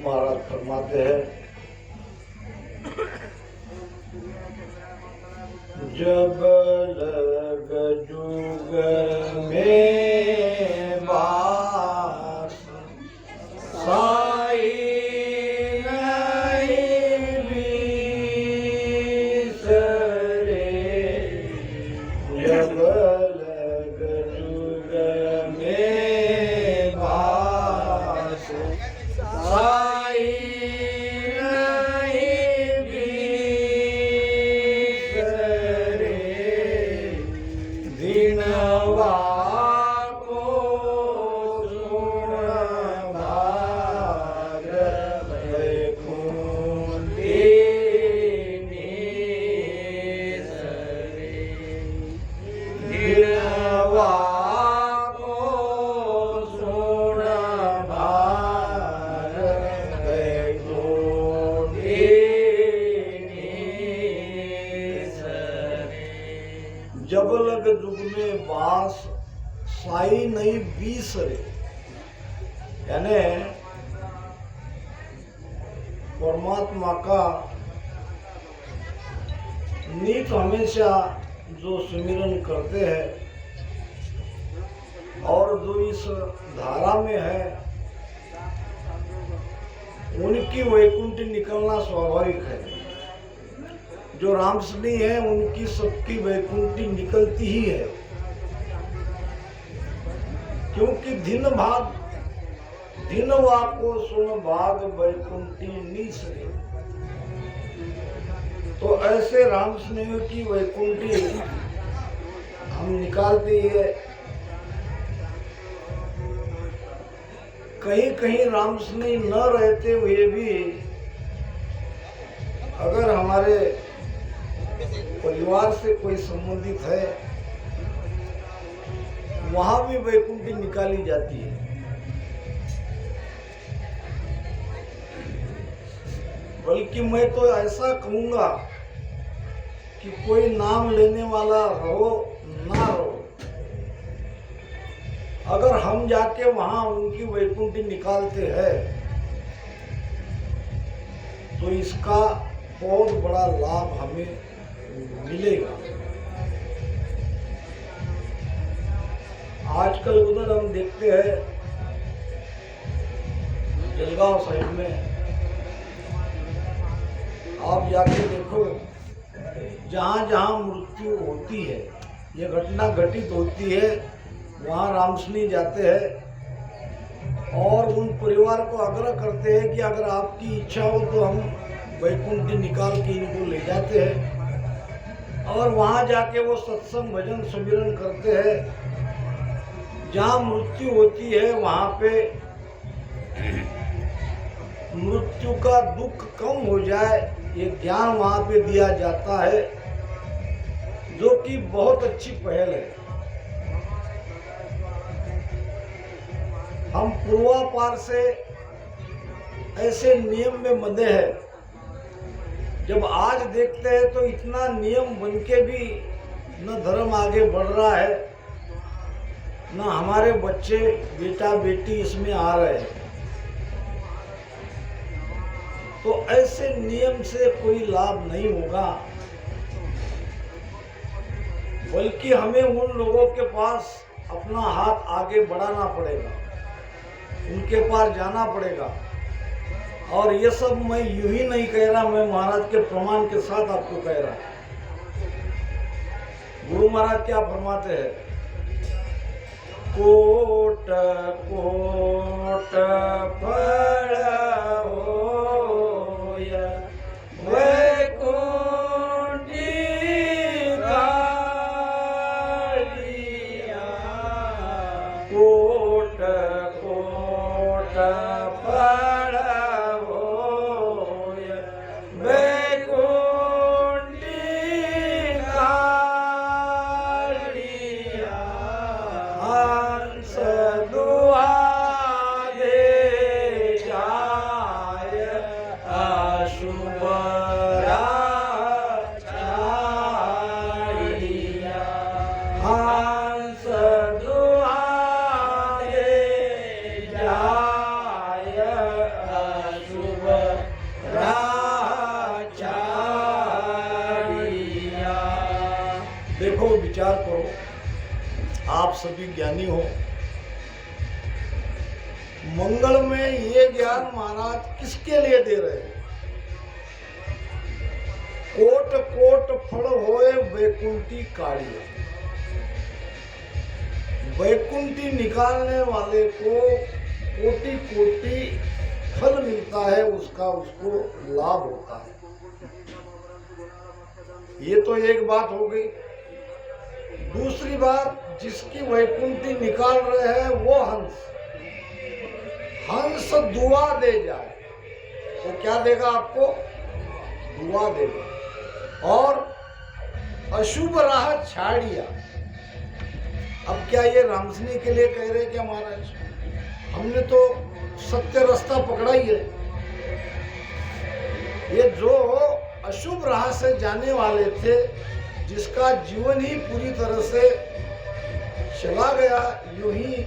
महाराज फरमाते हैं, जब लग जुग में बास साई नहीं बिसरे, जब लग जुग में बास साई जब लग जुग में बास साई नहीं बिसरे, यानी परमात्मा का नित हमेशा जो सुमिरन करते हैं और जो इस धारा में है, उनकी वैकुंठी निकलना स्वाभाविक है। जो रामसनी है उनकी सबकी वैकुंठी निकलती ही है, क्योंकि दिन वाको सुन भाग वैकुंठी निसरे। तो ऐसे राम स्नेह की वैकुंठी हम निकालते ही है। कहीं कहीं राम स्नेह न रहते हुए भी अगर हमारे परिवार से कोई संबंधित है, वहां भी वैकुंठी निकाली जाती है। बल्कि मैं तो ऐसा कहूंगा कि कोई नाम लेने वाला रहो ना रहो, अगर हम जाके वहां उनकी वैकुंठी निकालते हैं तो इसका बहुत बड़ा लाभ हमें मिलेगा। आजकल उधर हम देखते हैं जलगांव साइड में, आप जाके देखो, जहां जहां मृत्यु होती है, ये घटना घटित होती है, वहां रामसनी जाते हैं और उन परिवार को आग्रह करते हैं कि अगर आपकी इच्छा हो तो हम वैकुंठी निकाल के इनको ले जाते हैं। और वहां जाके वो सत्संग भजन सुमिरन करते हैं। जहां मृत्यु होती है वहां पे मृत्यु का दुख कम हो जाए, ये ज्ञान वहां पे दिया जाता है, जो कि बहुत अच्छी पहल है। हम पूर्वापार से ऐसे नियम में बंधे हैं, जब आज देखते हैं तो इतना नियम बन के भी न धर्म आगे बढ़ रहा है, न हमारे बच्चे बेटा बेटी इसमें आ रहे हैं। तो ऐसे नियम से कोई लाभ नहीं होगा, बल्कि हमें उन लोगों के पास अपना हाथ आगे बढ़ाना पड़ेगा, उनके पास जाना पड़ेगा। और ये सब मैं यूं ही नहीं कह रहा, मैं महाराज के प्रमाण के साथ आपको कह रहा। गुरु महाराज क्या फरमाते हैं, कोट कोट फल होय वैकुंठी गालिया, कोट कोट फल होय वैकुंठी गालिया, हंस दुआ दे जाय अशुभ राचारिया, हंस दुआ दे जाय सभी ज्ञानी हो। मंगल में ये ज्ञान महाराज किसके लिए दे रहे हैं? कोट कोट फल होए वैकुंठी काढ़िया। वैकुंठी निकालने वाले को कोटि कोटि फल मिलता है, उसका उसको लाभ होता है। ये तो एक बात हो गई। दूसरी बात, जिसकी वैकुंठी निकाल रहे हैं वो हंस दुआ दे जाए तो क्या देगा आपको? दुआ देगा। और अशुभ राह छाड़िया। अब क्या ये रामसनी के लिए कह रहे क्या महाराज? हमने तो सत्य रास्ता पकड़ा ही है। ये जो अशुभ राह से जाने वाले थे, जिसका जीवन ही पूरी तरह से चला गया यूं ही,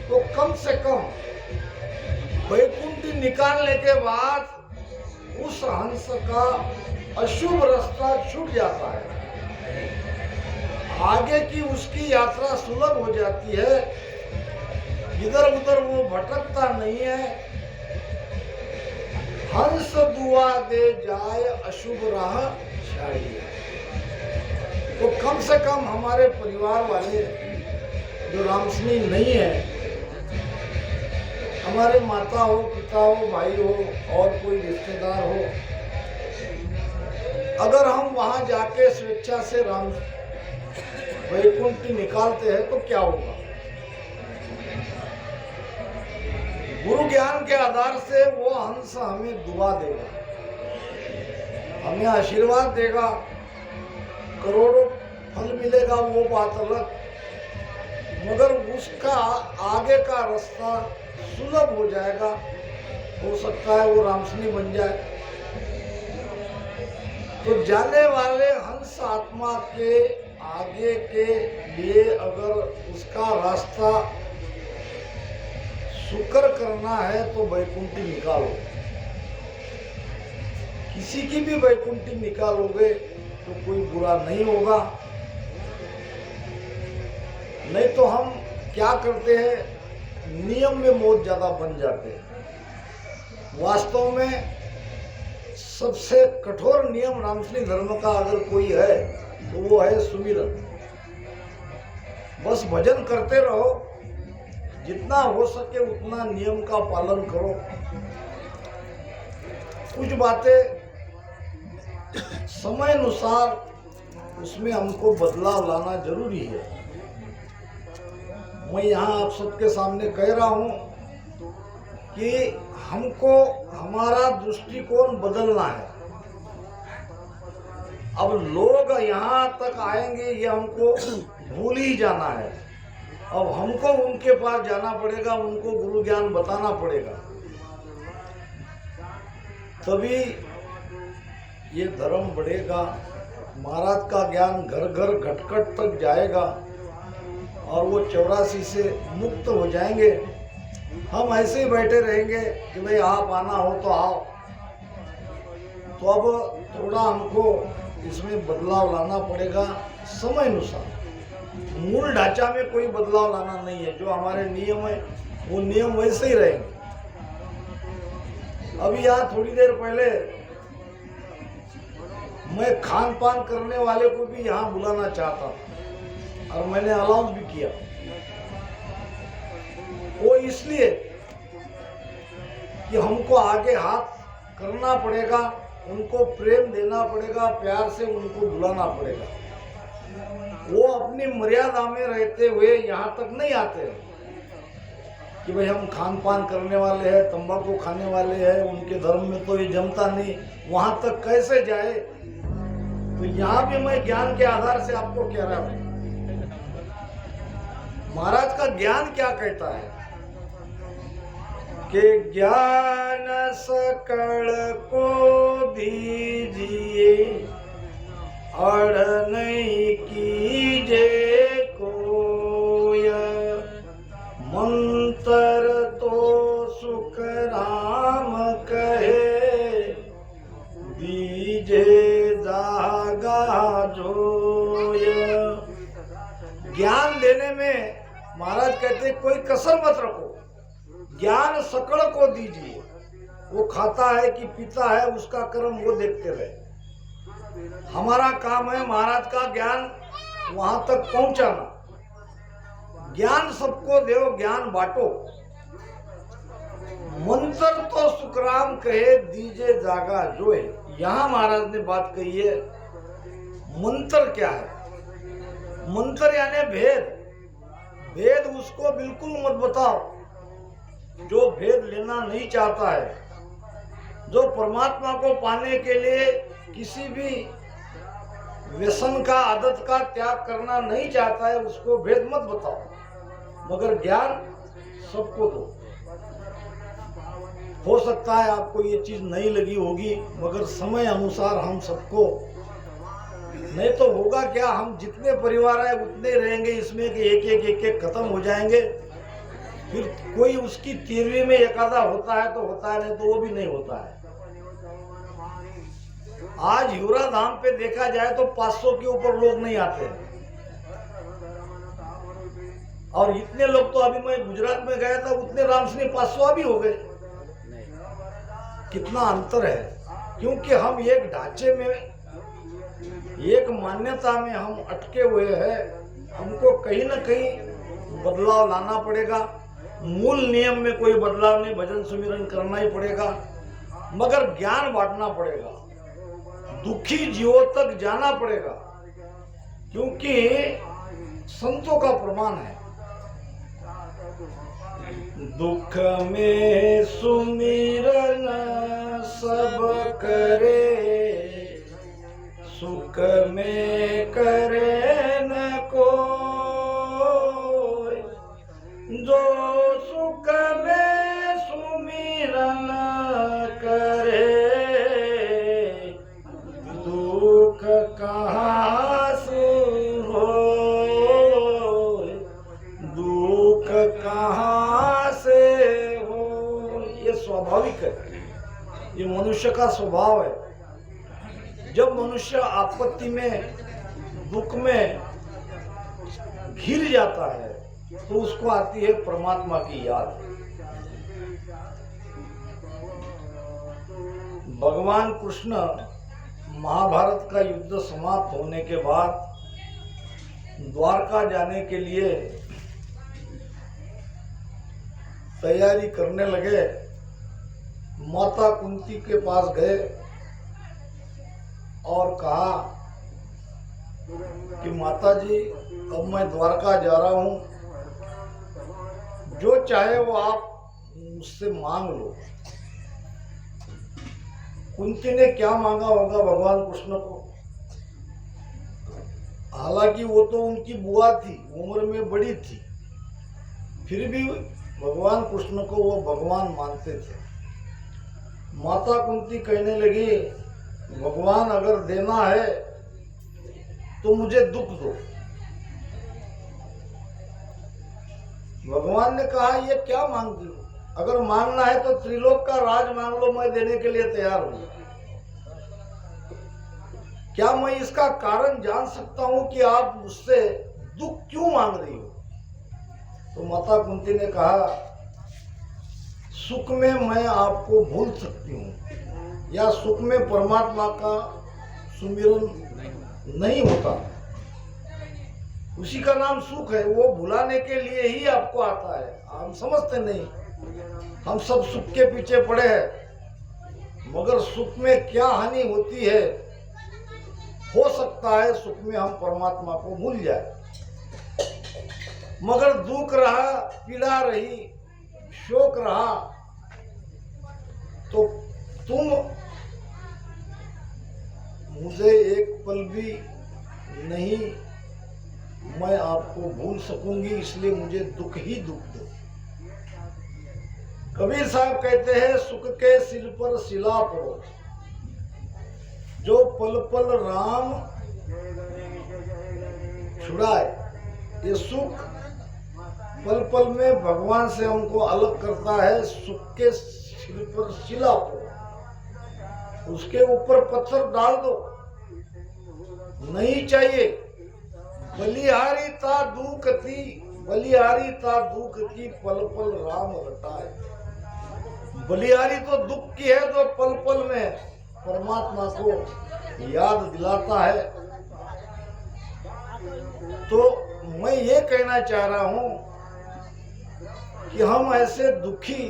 तो कम से कम वैकुंठी निकालने के बाद उस हंस का अशुभ रास्ता छूट जाता है, आगे की उसकी यात्रा सुलभ हो जाती है, इधर उधर वो भटकता नहीं है। हंस दुआ दे जाए अशुभ राह छाड़िए। तो कम से कम हमारे परिवार वाले जो रामसनी नहीं है, हमारे माता हो, पिता हो, भाई हो और कोई रिश्तेदार हो, अगर हम वहां जाके स्वेच्छा से राम वैकुंठी निकालते हैं तो क्या होगा? गुरु ज्ञान के आधार से वो हंस हमें दुआ देगा, हमें आशीर्वाद देगा, करोड़ों फल मिलेगा, वो बात अलग। मगर उसका आगे का रास्ता सुलभ हो जाएगा। हो सकता है वो रामसनी बन जाए। तो जाने वाले हंस आत्मा के आगे के लिए अगर उसका रास्ता सुकर करना है तो वैकुंठी निकालो। किसी की भी वैकुंठी निकालोगे तो कोई बुरा नहीं होगा। नहीं तो हम क्या करते हैं, नियम में बहुत ज्यादा बन जाते हैं। वास्तव में सबसे कठोर नियम रामसनी धर्म का अगर कोई है तो वो है सुमिरन। बस भजन करते रहो, जितना हो सके उतना नियम का पालन करो। कुछ बातें समय अनुसार उसमें हमको बदलाव लाना जरूरी है। मैं यहाँ आप सबके सामने कह रहा हूँ कि हमको हमारा दृष्टिकोण बदलना है। अब लोग यहाँ तक आएंगे ये हमको भूल ही जाना है। अब हमको उनके पास जाना पड़ेगा, उनको गुरु ज्ञान बताना पड़ेगा, तभी ये धर्म बढ़ेगा। महाराज का ज्ञान घर घर घट-घट तक जाएगा और वो 84 से मुक्त हो जाएंगे। हम ऐसे ही बैठे रहेंगे कि भाई आप आना हो तो आओ। तो अब थोड़ा हमको इसमें बदलाव लाना पड़ेगा समय अनुसार। मूल ढांचा में कोई बदलाव लाना नहीं है। जो हमारे नियम है वो नियम वैसे ही रहेंगे। अभी यहाँ थोड़ी देर पहले मैं खान पान करने वाले को भी यहाँ बुलाना चाहता था और मैंने अनाउंस भी किया। वो इसलिए कि हमको आगे हाथ करना पड़ेगा, उनको प्रेम देना पड़ेगा, प्यार से उनको बुलाना पड़ेगा। वो अपनी मर्यादा में रहते हुए यहाँ तक नहीं आते कि भाई हम खान पान करने वाले हैं, तंबाकू खाने वाले हैं, उनके धर्म में तो ये जमता नहीं, वहां तक कैसे जाए। तो यहाँ भी मैं ज्ञान के आधार से आपको कह रहा हूं, महाराज का ज्ञान क्या कहता है कि ज्ञान सकल को दीजिए, अड़ नहीं कीजे कोय, मंत्र तो सुख राम कहे, दीजे जागा जोय। ज्ञान देने में महाराज कहते हैं कोई कसर मत रखो, ज्ञान सकल को दीजिए। वो खाता है कि पीता है उसका कर्म वो देखते रहे। हमारा काम है महाराज का ज्ञान वहां तक पहुंचाना। ज्ञान सबको दो, ज्ञान बांटो। मंत्र तो सुखराम कहे दीजे जागा जोए। यहां महाराज ने बात कही है। मंत्र क्या है? मंत्र यानी भेद। भेद उसको बिल्कुल मत बताओ जो भेद लेना नहीं चाहता है, जो परमात्मा को पाने के लिए किसी भी व्यसन का, आदत का त्याग करना नहीं चाहता है, उसको भेद मत बताओ, मगर ज्ञान सबको दो। हो सकता है आपको ये चीज नहीं लगी होगी, मगर समय अनुसार हम सबको, नहीं तो होगा क्या, हम जितने परिवार है उतने रहेंगे इसमें कि एक एक खत्म हो जाएंगे। फिर कोई उसकी 13वीं में एक आधा होता है तो होता है, नहीं तो वो भी नहीं होता है। आज ह्यूरा धाम पे देखा जाए तो 500 के ऊपर लोग नहीं आते हैं, और इतने लोग तो अभी मैं गुजरात में गया था उतने रामसनी 500 भी हो गए। कितना अंतर है, क्योंकि हम एक ढांचे में, एक मान्यता में हम अटके हुए हैं। हमको कहीं ना कहीं बदलाव लाना पड़ेगा। मूल नियम में कोई बदलाव नहीं, भजन सुमिरन करना ही पड़ेगा, मगर ज्ञान बांटना पड़ेगा, दुखी जीवों तक जाना पड़ेगा, क्योंकि संतों का प्रमाण है। दुख में सुमिरन सब करे, सुख में करे न कोई। जो सुख में सुमिरन करे, दुख कहाँ से हो, दुख कहाँ से हो। ये स्वाभाविक है, ये मनुष्य का स्वभाव है। जब मनुष्य आपत्ति में, दुख में घिर जाता है तो उसको आती है परमात्मा की याद। भगवान कृष्ण महाभारत का युद्ध समाप्त होने के बाद द्वारका जाने के लिए तैयारी करने लगे। माता कुंती के पास गए और कहा कि माता जी, अब मैं द्वारका जा रहा हूं, जो चाहे वो आप मुझसे मांग लो। कुंती ने क्या मांगा होगा भगवान कृष्ण को? हालांकि वो तो उनकी बुआ थी, उम्र में बड़ी थी, फिर भी भगवान कृष्ण को वो भगवान मानते थे। माता कुंती कहने लगी, भगवान अगर देना है तो मुझे दुख दो। भगवान ने कहा, ये क्या मांगती हो? अगर मांगना है तो त्रिलोक का राज मांग लो, मैं देने के लिए तैयार हूं। क्या मैं इसका कारण जान सकता हूं कि आप मुझसे दुख क्यों मांग रही हो? तो माता कुंती ने कहा, सुख में मैं आपको भूल सकती हूँ, या सुख में परमात्मा का सुमिरन नहीं होता, उसी का नाम सुख है। वो भुलाने के लिए ही आपको आता है, हम समझते नहीं। हम सब सुख के पीछे पड़े हैं, मगर सुख में क्या हानि होती है। हो सकता है सुख में हम परमात्मा को भूल जाए, मगर दुख रहा, पीड़ा रही, शोक रहा, तो तुम मुझे एक पल भी नहीं, मैं आपको भूल सकूंगी, इसलिए मुझे दुख ही दुख दो। कबीर साहब कहते हैं, सुख के सिर पर सिला पड़ो, जो पल पल राम छुड़ाए। ये सुख पल पल में भगवान से हमको अलग करता है। सुख के सिर पर सिला पड़ो, उसके ऊपर पत्थर डाल दो, नहीं चाहिए, बलिहारी ता दुख की पल पल राम रटाए। बलिहारी तो दुख की है जो पल पल में परमात्मा को याद दिलाता है। तो मैं ये कहना चाह रहा हूं कि हम ऐसे दुखी,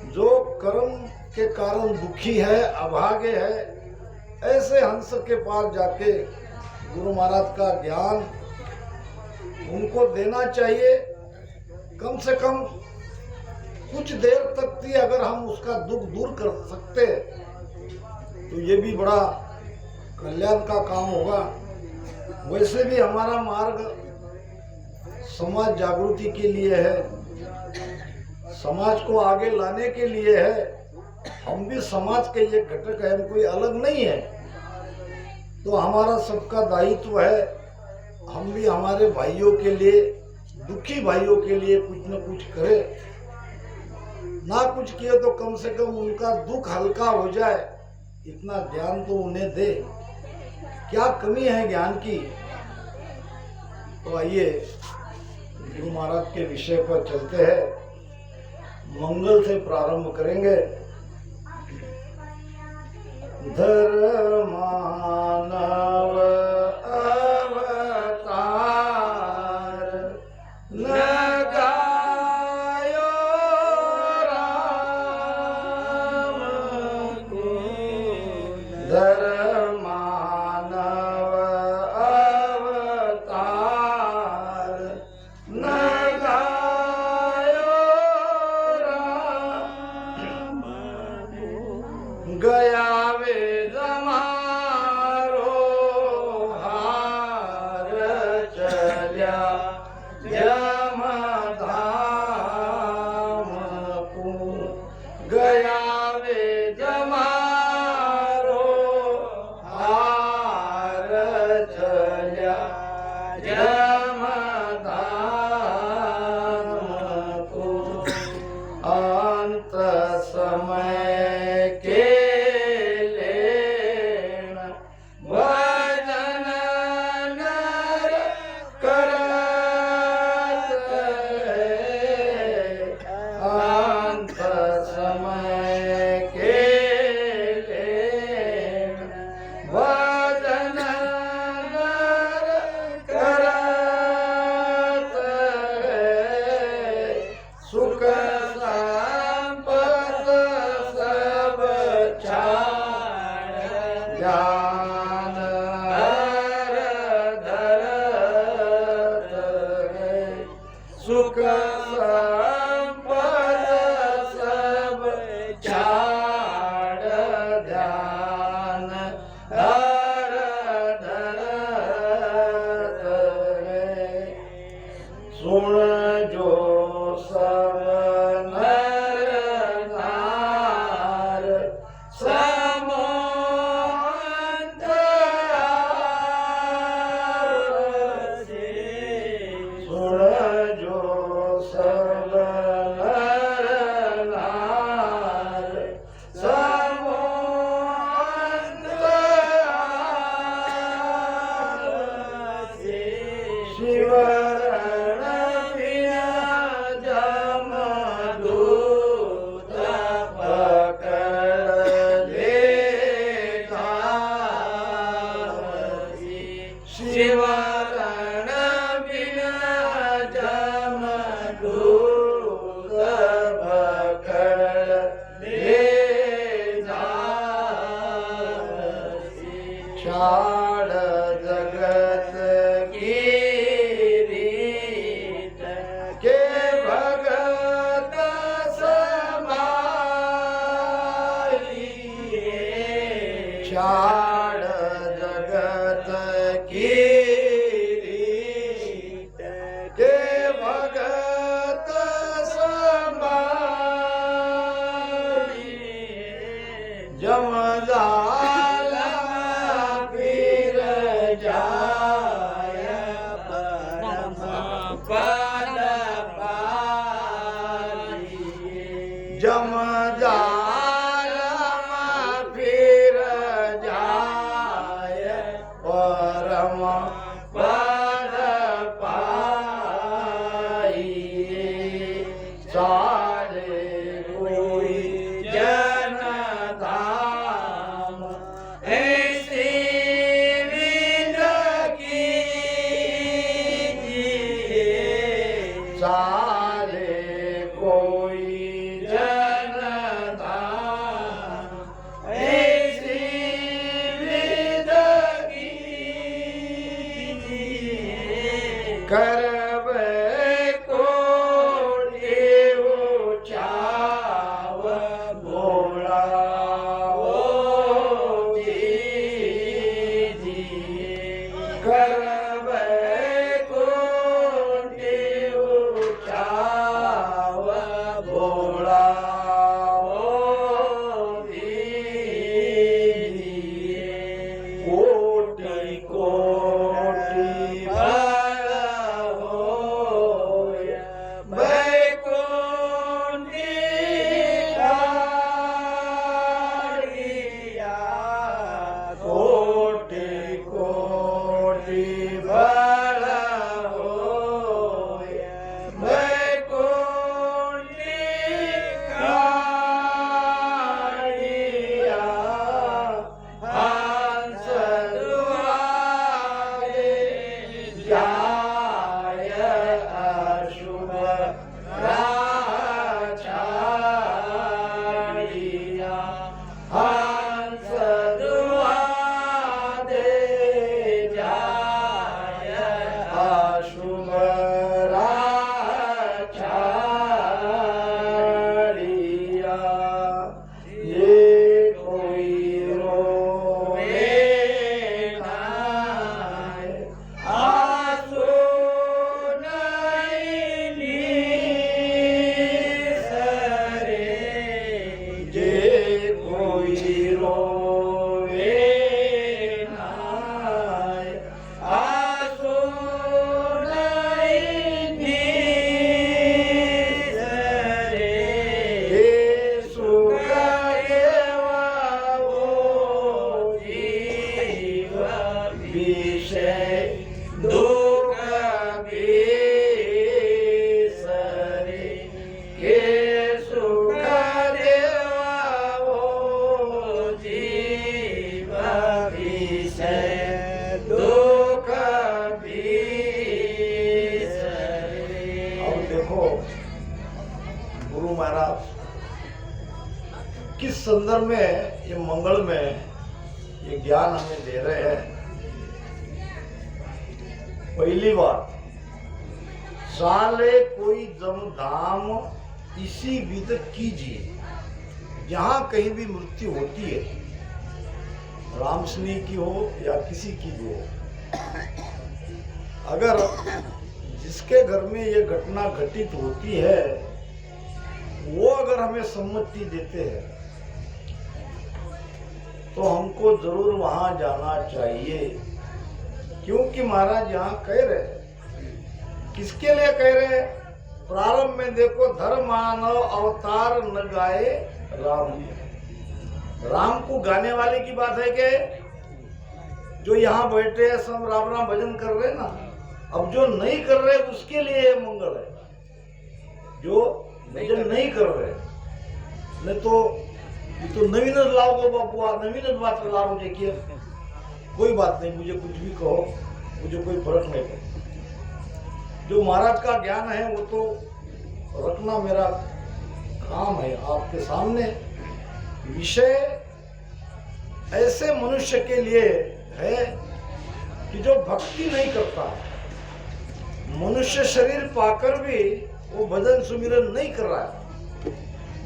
जो कर्म के कारण दुखी है, अभागे है, ऐसे हंस के पास जाके गुरु महाराज का ज्ञान उनको देना चाहिए। कम से कम कुछ देर तक भी अगर हम उसका दुख दूर कर सकते तो ये भी बड़ा कल्याण का काम होगा। वैसे भी हमारा मार्ग समाज जागृति के लिए है, समाज को आगे लाने के लिए है। हम भी समाज के ये घटक है, हम कोई अलग नहीं है। तो हमारा सबका दायित्व है, हम भी हमारे भाइयों के लिए, दुखी भाइयों के लिए कुछ न कुछ करें। ना कुछ किए तो कम से कम उनका दुख हल्का हो जाए, इतना ज्ञान तो उन्हें दे। क्या कमी है ज्ञान की? तो आइए गुरु महाराज के विषय पर चलते हैं। मंगल से प्रारंभ करेंगे। धर्मानव गया वे जमारो हार चल्या जमधाम को। गया वे जमारो हार चल्या जमधाम को। अंत समय के ज्ञान धरत है, सुख संपद सब छाड़। ध्यान धरत है, सुन जो सब नर नार छाड़ जगत की रीत के भगत समाइए। छाड़ जगत की रीत के भगत समाइए। जमदा जमदार फिर जाय परम गुरु महाराज किस संदर्भ में ये मंगल में ये ज्ञान हमें दे रहे हैं। पहली बात, साले कोई जम धाम इसी विध कीजिए, जहां कहीं भी मृत्यु होती है, रामसनी की हो या किसी की भी हो, अगर जिसके घर में ये घटना घटित होती है वो अगर हमें सम्मति देते हैं तो हमको जरूर वहां जाना चाहिए। क्योंकि महाराज यहाँ कह रहे, किसके लिए कह रहे हैं? प्रारंभ में देखो, धर्मानव अवतार न गाए राम। राम को गाने वाले की बात है कि जो यहाँ बैठे हैं सब राम राम भजन कर रहे हैं ना। अब जो नहीं कर रहे उसके लिए ये मंगल है, जो भजन नहीं कर रहे। नहीं तो ये तो नवीनच लाओगे बापू, नवीनच बात ला रहे। देखिए कोई बात नहीं, मुझे कुछ भी कहो, मुझे कोई फर्क नहीं पड़ता। जो महाराज का ज्ञान है वो तो रखना मेरा काम है आपके सामने। विषय ऐसे मनुष्य के लिए है कि जो भक्ति नहीं करता है, मनुष्य शरीर पाकर भी वो भजन सुमिरन नहीं कर रहा है।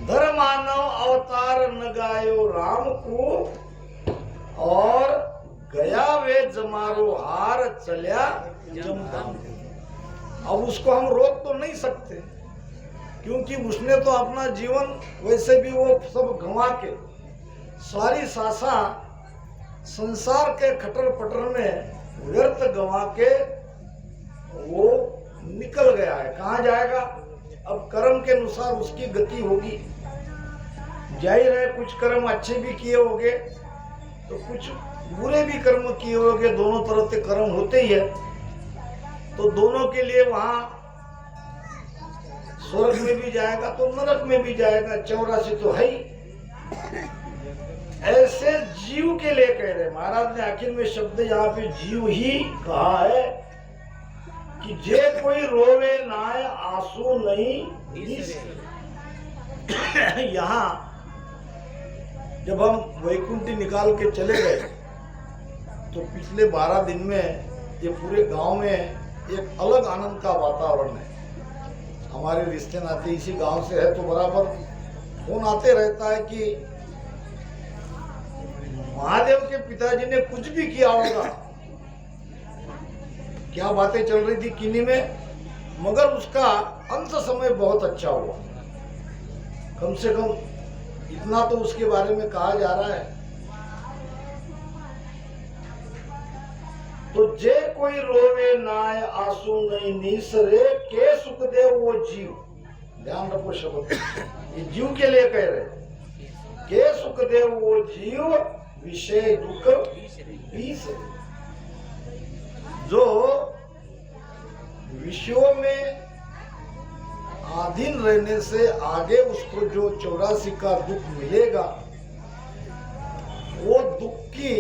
धर्मानव अवतार न गायो राम को, और गया वे जमारो हार चलिया जमधाम। अब उसको हम रोक तो नहीं सकते, क्योंकि उसने तो अपना जीवन वैसे भी वो सब गंवा के, सारी सासा संसार के खटर पटर में व्यर्थ गंवा के वो निकल गया है। कहाँ जाएगा? अब कर्म के अनुसार उसकी गति होगी। जाहिर है कुछ कर्म अच्छे भी किए होंगे तो कुछ बुरे भी कर्म किए होंगे, दोनों तरफ से कर्म होते ही है। तो दोनों के लिए वहां स्वर्ग में भी जाएगा तो नरक में भी जाएगा, 84 तो है ही। ऐसे जीव के लिए कह रहे महाराज ने आखिर में शब्द यहाँ पे जीव ही कहा है कि जे कोई रोवे नाय आंसू नहीं। यहाँ जब हम वैकुंठी निकाल के चले गए तो पिछले 12 दिन में ये पूरे गांव में एक अलग आनंद का वातावरण है। हमारे रिश्ते नाते इसी गांव से है तो बराबर फोन आते रहता है कि महादेव के पिताजी ने कुछ भी किया होगा, क्या बातें चल रही थी किन्हीं में, मगर उसका अंत समय बहुत अच्छा हुआ। कम से कम इतना तो उसके बारे में कहा जा रहा है। तो जे कोई रोवे नाय आंसू नहीं नीसरे के सुख दे वो जीव। ध्यान रखो शब्द, ये जीव के लिए कह रहे, के सुख दे वो जीव विषय दुख बीस। जो विषयों में अधीन रहने से आगे उसको जो 84 का दुख मिलेगा, वो दुख की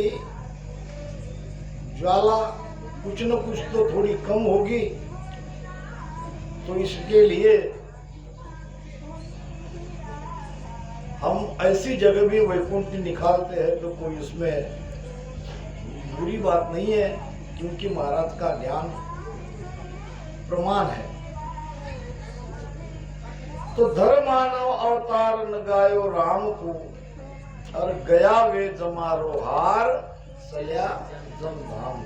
ज्वाला कुछ न कुछ तो थोड़ी कम होगी। तो इसके लिए हम ऐसी जगह भी वैकुंठ निकालते हैं, तो कोई उसमें बुरी बात नहीं है, क्योंकि महाराज का ज्ञान प्रमाण है। तो धर्मानव अवतार न गायो राम को, और गया वे जमारो हार सया जमधाम।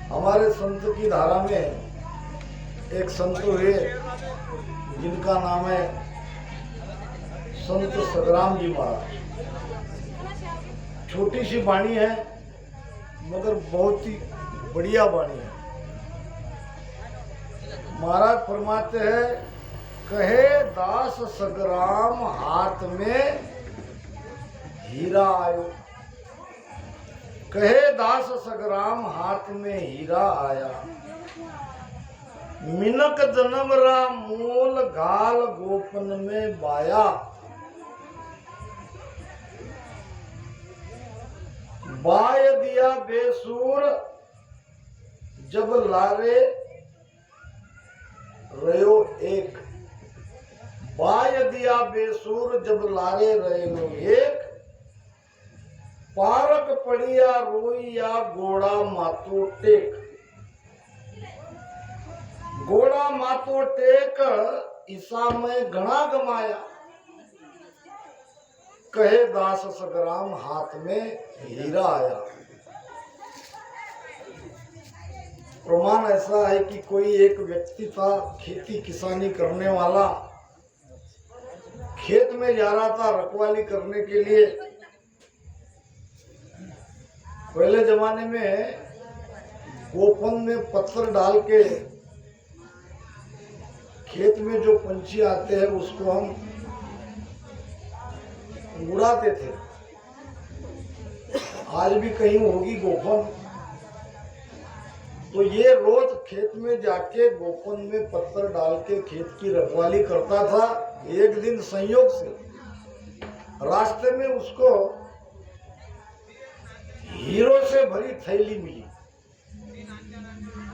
हमारे संत की धारा में एक संत हुए जिनका नाम है संत सदराम जी महाराज। छोटी सी वाणी है मगर बहुत ही बढ़िया वाणी है। महाराज फरमाते हैं, कहे दास सगराम हाथ में हीरा आयो। कहे दास सगराम हाथ में हीरा आया। मिनक जन्म रा मोल घाल गोपन में बाया। बाय दिया बेसूर जब लारे रयो एक। बाय दिया बेसूर जब लारे रयो एक। पारक पड़िया रोइया गोड़ा मातो टेक। गोड़ा मातो टेक ईसा में घना गमाया। कहे दास सगराम हाथ में हीरा आया। प्रमाण ऐसा है कि कोई एक व्यक्ति था, खेती किसानी करने वाला, खेत में जा रहा था रखवाली करने के लिए। पहले जमाने में गोफन में पत्थर डाल के खेत में जो पंछी आते हैं उसको हम उड़ाते थे। आज भी कहीं होगी गोफन। तो ये रोज खेत में जाके गोफन में पत्थर डाल के खेत की रखवाली करता था। एक दिन संयोग से रास्ते में उसको हीरो से भरी थैली मिली।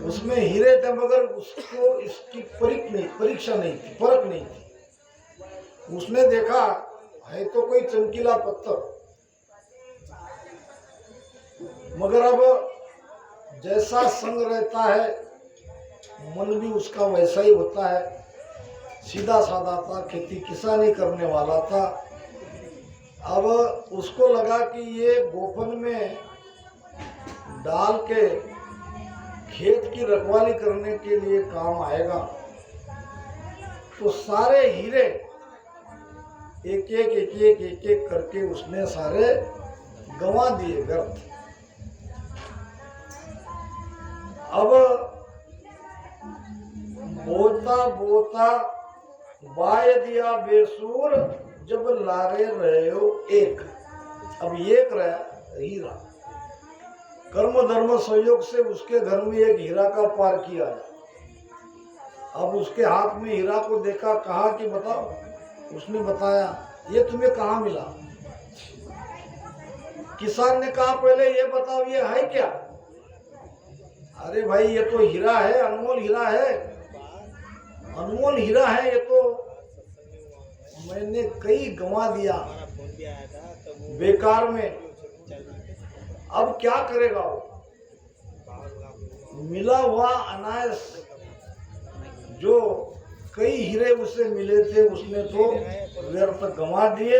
उसमें हीरे थे मगर उसको इसकी परीक्षा नहीं थी, परख नहीं थी। उसने देखा है तो कोई चमकीला पत्थर, मगर अब जैसा संग रहता है मन भी उसका वैसा ही होता है। सीधा साधा था, खेती किसानी करने वाला था। अब उसको लगा कि ये गोफन में डाल के खेत की रखवाली करने के लिए काम आएगा। तो सारे हीरे एक एक करके उसने सारे गंवा दिए व्यर्थ। अब बोता बोता बाय दिया बेसूर जब लारे रहे हो एक। अब एक रहा हीरा। कर्म धर्म संयोग से उसके घर में एक हीरा का पार किया। अब उसके हाथ में हीरा को देखा, कहा कि बताओ। उसने बताया, ये तुम्हें कहाँ मिला? किसान ने कहा, पहले ये बताओ ये है क्या? अरे भाई ये तो हीरा है, अनमोल हीरा है, अनमोल हीरा है। ये तो मैंने कई गंवा दिया बेकार में। अब क्या करेगा वो? मिला हुआ अनायास जो कई हीरे उसे मिले थे उसने तो व्यर्थ गंवा दिए।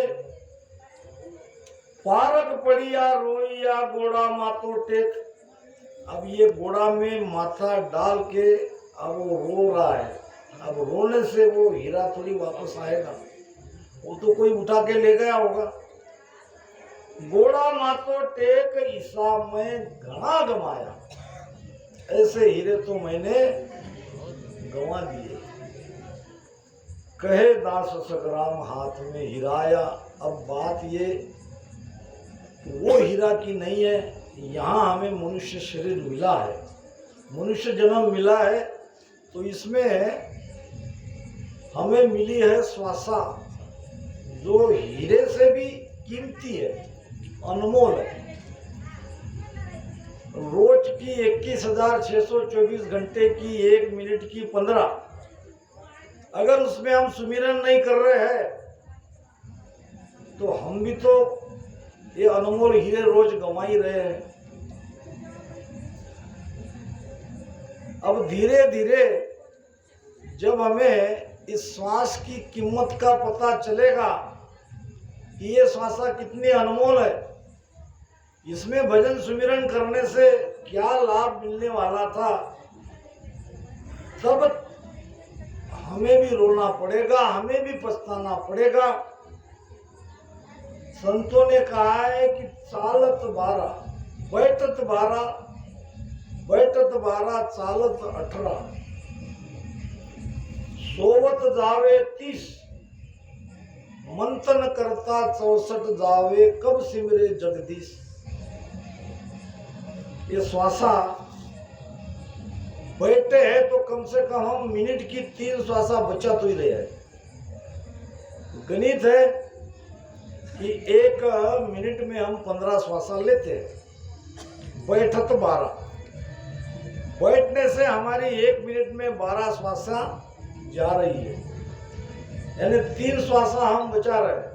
पारक पड़िया रोइया गोड़ा मातो टेक। अब ये गोड़ा में माथा डाल के अब वो रो रहा है। अब रोने से वो हीरा थोड़ी वापस आएगा। वो तो कोई उठा के ले गया होगा। गोड़ा मातो टेक ईसा में घना गमाया, ऐसे हीरे तो मैंने गंवा दिए। कहे दास सगराम हाथ में हिराया। अब बात ये वो हीरा की नहीं है, यहाँ हमें मनुष्य शरीर मिला है, मनुष्य जन्म मिला है, तो इसमें हमें मिली है श्वासा, जो हीरे से भी कीमती है, अनमोल है। रोज की 21,624 घंटे की 1 मिनट की 15, अगर उसमें हम सुमिरन नहीं कर रहे हैं तो हम भी तो ये अनमोल हीरे रोज गंवा ही रहे हैं। अब धीरे धीरे जब हमें इस श्वास की कीमत का पता चलेगा कि ये श्वासा कितनी अनमोल है, इसमें भजन सुमिरन करने से क्या लाभ मिलने वाला था, तब हमें भी रोना पड़ेगा, हमें भी पछताना पड़ेगा। संतों ने कहा है कि चालत 12, बैठत 12, बैठत 12, चालत 18, सोवत जावे 30, मंथन करता 64 जावे, कब सिमरे जगदीश। ये श्वासा बैठे हैं तो कम से कम हम मिनट की 3 श्वासा बचा तो ही रहे हैं। गणित है कि 1 मिनट में हम 15 श्वासा लेते हैं। बैठत 12, बैठने से हमारी 1 मिनट में 12 श्वासा जा रही है, यानी 3 श्वासा हम बचा रहे हैं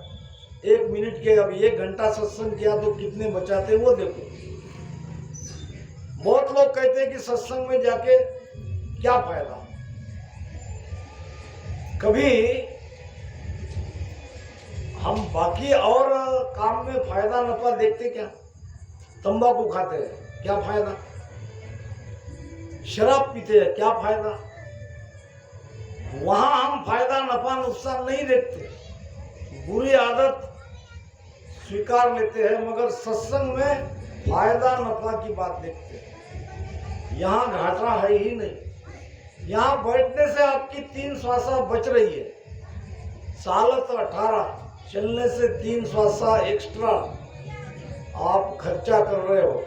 1 मिनट के। अब 1 घंटा सत्संग किया तो कितने बचाते वो देखो। बहुत लोग कहते हैं कि सत्संग में जाके क्या फायदा। कभी हम बाकी और काम में फायदा नफा देखते क्या? तंबाकू खाते हैं, क्या फायदा? शराब पीते हैं, क्या फायदा? वहां हम फायदा नफा नुकसान नहीं देखते, बुरी आदत स्वीकार लेते हैं, मगर सत्संग में फायदा नफा की बात देखते हैं। यहाँ घाटा है ही नहीं। यहाँ बैठने से आपकी 3 श्वासा बच रही है, सालत 18, चलने से 3 श्वासा एक्स्ट्रा आप खर्चा कर रहे हो।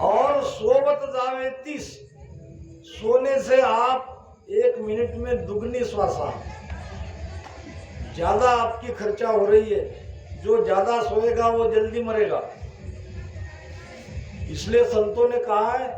और सोवत जावे 30, सोने से आप 1 मिनट में दुगनी श्वासा, ज्यादा आपकी खर्चा हो रही है। जो ज्यादा सोएगा वो जल्दी मरेगा। इसलिए संतों ने कहा है